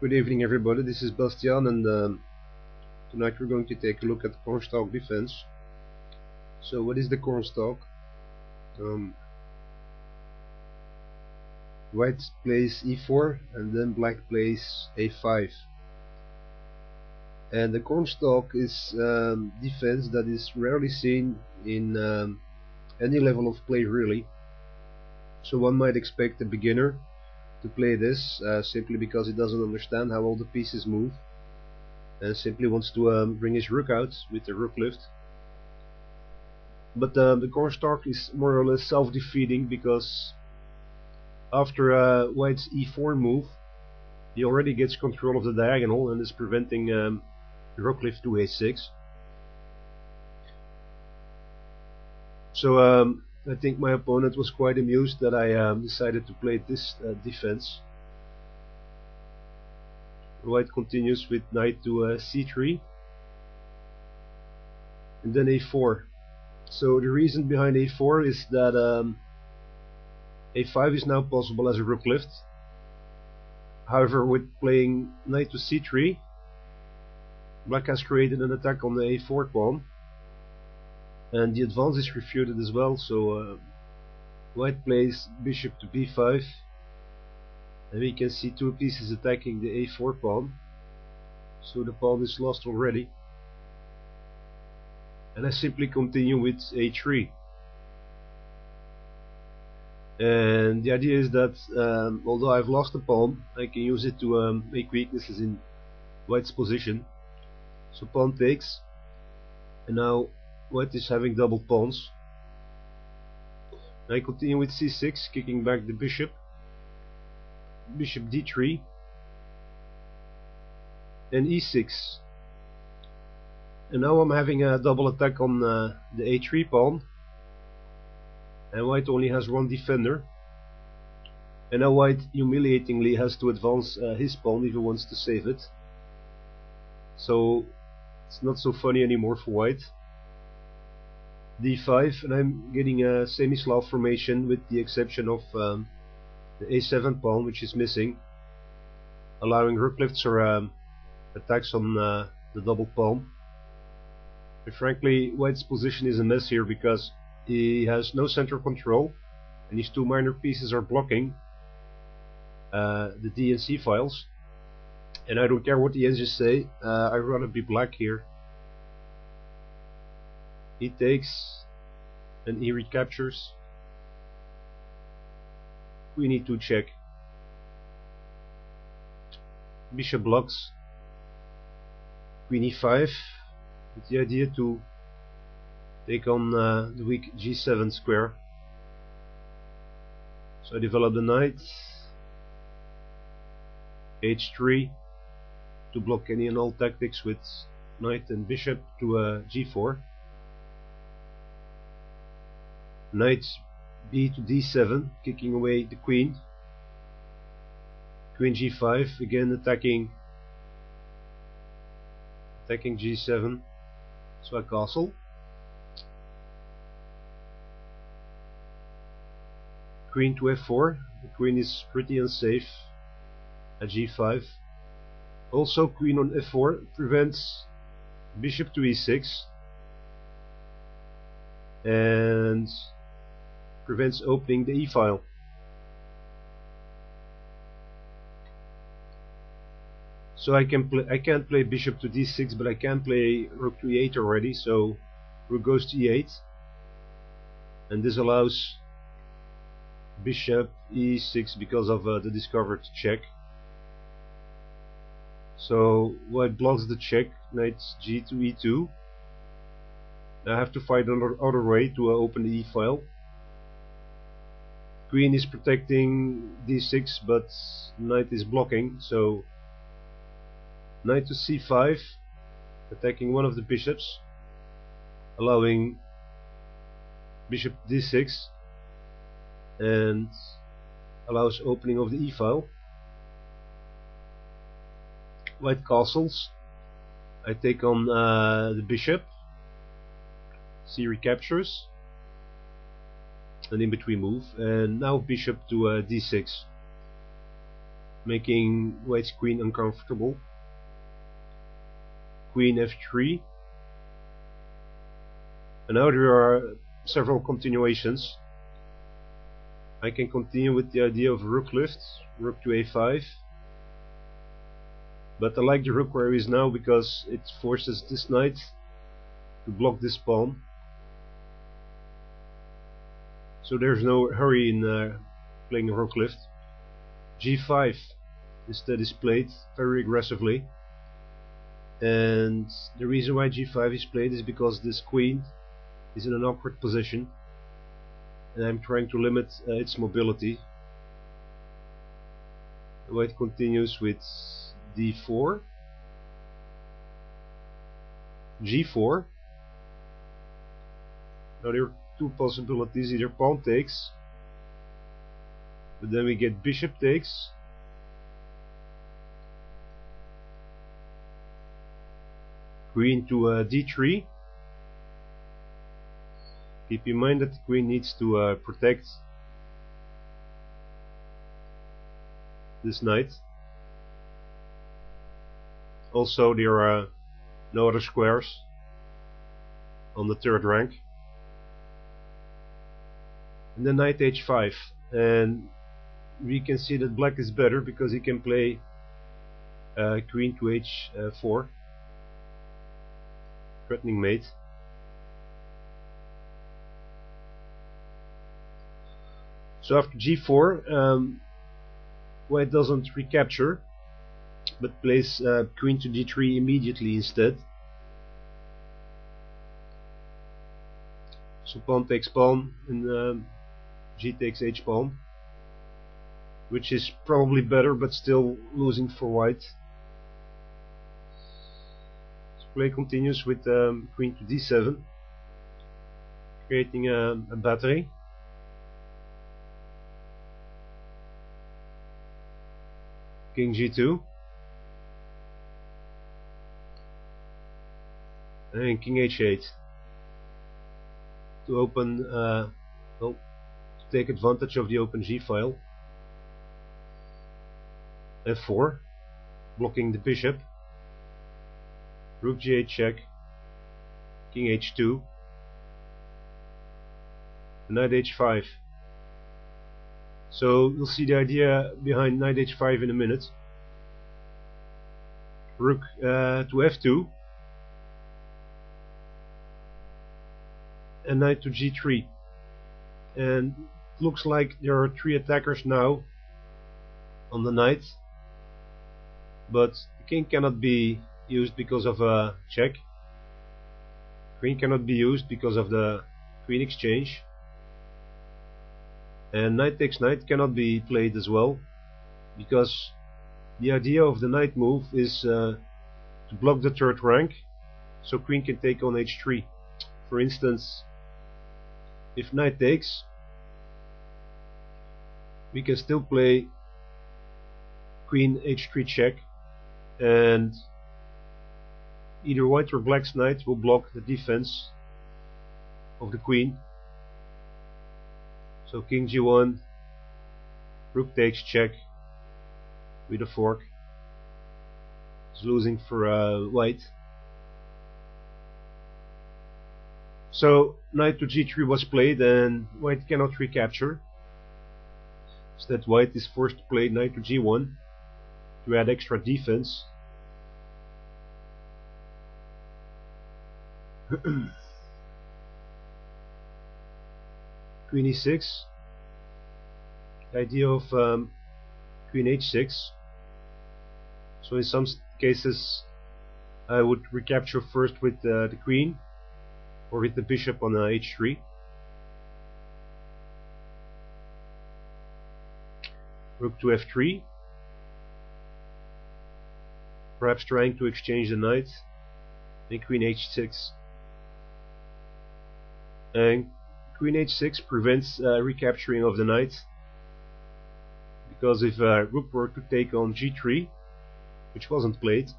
Good evening, everybody. This is Bastiaan, and tonight we're going to take a look at Cornstalk defense. So, what is the Cornstalk? White plays e4, and then black plays a5. And the Cornstalk is defense that is rarely seen in any level of play, really. So one might expect a beginner to play this simply because he doesn't understand how all the pieces move and simply wants to bring his rook out with the rook lift. But the Cornstalk is more or less self-defeating because after White's e4 move, he already gets control of the diagonal and is preventing rook lift to a6. So I think my opponent was quite amused that I decided to play this defense. White continues with knight to c3 and then a4. So the reason behind a4 is that a5 is now possible as a rook lift. However, with playing knight to c3, black has created an attack on the a4 pawn, and the advance is refuted as well. So white plays bishop to b5, and we can see two pieces attacking the a4 pawn. So the pawn is lost already, and I simply continue with a3. And the idea is that although I've lost the pawn, I can use it to make weaknesses in white's position. So pawn takes, and now white is having double pawns. I continue with c6, kicking back the bishop, bishop d3, and e6. And now I'm having a double attack on the a3 pawn, and white only has one defender. And now white humiliatingly has to advance his pawn if he wants to save it. So it's not so funny anymore for white. d5, and I'm getting a semi-Slav formation with the exception of the a7 pawn, which is missing, allowing rook lifts or attacks on the double pawn. But frankly, white's position is a mess here because he has no center control, and his two minor pieces are blocking the D and C files. And I don't care what the engines say, I'd rather be black here. He takes, and he recaptures. Queen e2 check. Bishop blocks. Queen e5, with the idea to take on the weak g7 square. So I develop the knight, h3, to block any and all tactics with knight and bishop to g4. Knight b to d7, kicking away the queen. Queen g5, again attacking g7, so I castle. Queen to f4, the queen is pretty unsafe at g5. Also queen on f4 prevents bishop to e6 and prevents opening the e-file. So I can't play bishop to d6, but I can play rook to e8 already. So rook goes to e8, and this allows bishop e6 because of the discovered check. So white blocks the check, knight g to e2. I have to find another way to open the e-file. Queen is protecting d6, but knight is blocking, so knight to c5, attacking one of the bishops, allowing bishop d6, and allows opening of the e-file. White castles. I take on the bishop, c recaptures, an in-between move, and now bishop to d6. making white's queen uncomfortable. Queen f3, and now there are several continuations. I can continue with the idea of rook lift, rook to a5, but I like the rook where he is now because it forces this knight to block this pawn. So there's no hurry in playing a rook lift. g5 instead is played very aggressively, and the reason why g5 is played is because this queen is in an awkward position and I'm trying to limit its mobility. White continues with d4, g4. Now there are two possibilities: either pawn takes, but then we get bishop takes, queen to d3. Keep in mind that the queen needs to protect this knight. Also, there are no other squares on the third rank. And then knight h5, and we can see that black is better because he can play queen to h4, threatening mate. So after g4, white doesn't recapture, but plays queen to d3 immediately instead. So pawn takes pawn, and g takes h pawn, which is probably better, but still losing for white. So play continues with queen to d7, creating a battery. King g2, and king h8 to open, well, to take advantage of the open g file. f4, blocking the bishop. Rook g8 check, king h2, knight h5. So you'll see the idea behind knight h5 in a minute. Rook to f2, and knight to g3. And it looks like there are three attackers now on the knight, but the king cannot be used because of a check. Queen cannot be used because of the queen exchange. And knight takes knight cannot be played as well, because the idea of the knight move is to block the third rank, so queen can take on h3. For instance, if knight takes, we can still play queen h3 check, and either white or black's knight will block the defense of the queen. So king g1, rook takes check with a fork. It's losing for white. So knight to g3 was played, and white cannot recapture. Instead, white is forced to play knight to g1 to add extra defense. Queen e6, the idea of queen h6. So in some cases I would recapture first with the queen, or with the bishop on h3. Rook to f3, perhaps trying to exchange the knight, and queen h6. And queen h6 prevents recapturing of the knight, because if rook were to take on g3, which wasn't played,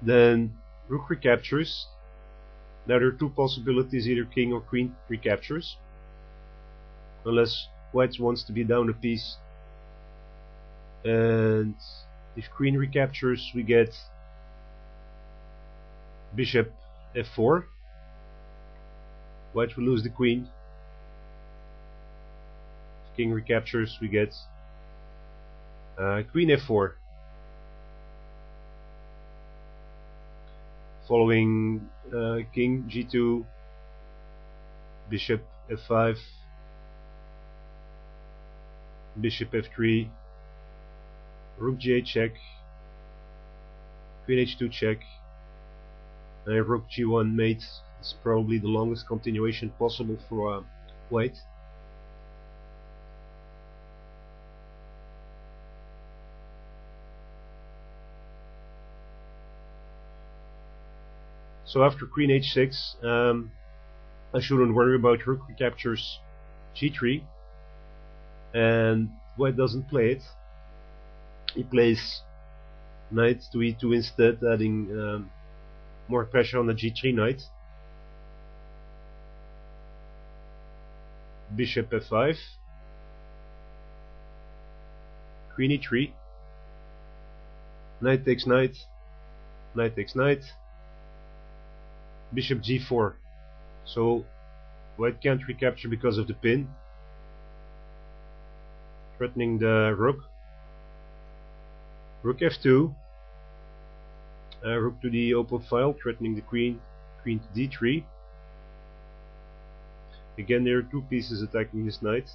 then rook recaptures. Now there are two possibilities: either king or queen recaptures, unless white wants to be down a piece and if queen recaptures, we get bishop f4. White will lose the queen. If king recaptures, we get queen f4. Following king g2, bishop f5, bishop f3, rook g8 check, queen h2 check, and rook g1 mate. It's probably the longest continuation possible for white. So after queen h6, I shouldn't worry about rook recaptures g3, and white doesn't play it. He plays knight to e2 instead, adding more pressure on the g3 knight. Bishop f5, queen e3, knight takes knight, knight takes knight, bishop g4. So white can't recapture because of the pin, threatening the rook. Rook f2, rook to the open file, threatening the queen, queen to d3. Again, there are two pieces attacking this knight,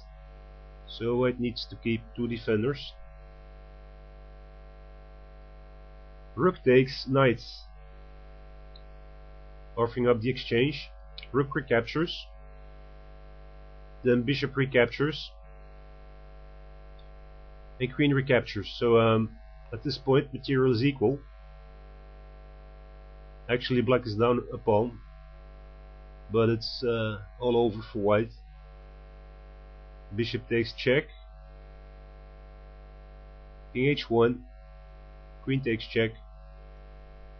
so white needs to keep two defenders. Rook takes knight, offering up the exchange. Rook recaptures, then bishop recaptures, and queen recaptures. So at this point, material is equal. Actually, black is down a pawn, but it's all over for white. Bishop takes check, king h1, queen takes check,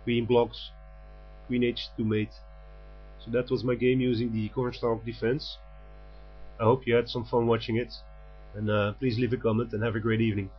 queen blocks, queen h2 mate. So that was my game using the Cornstalk defense. I hope you had some fun watching it, and please leave a comment and have a great evening.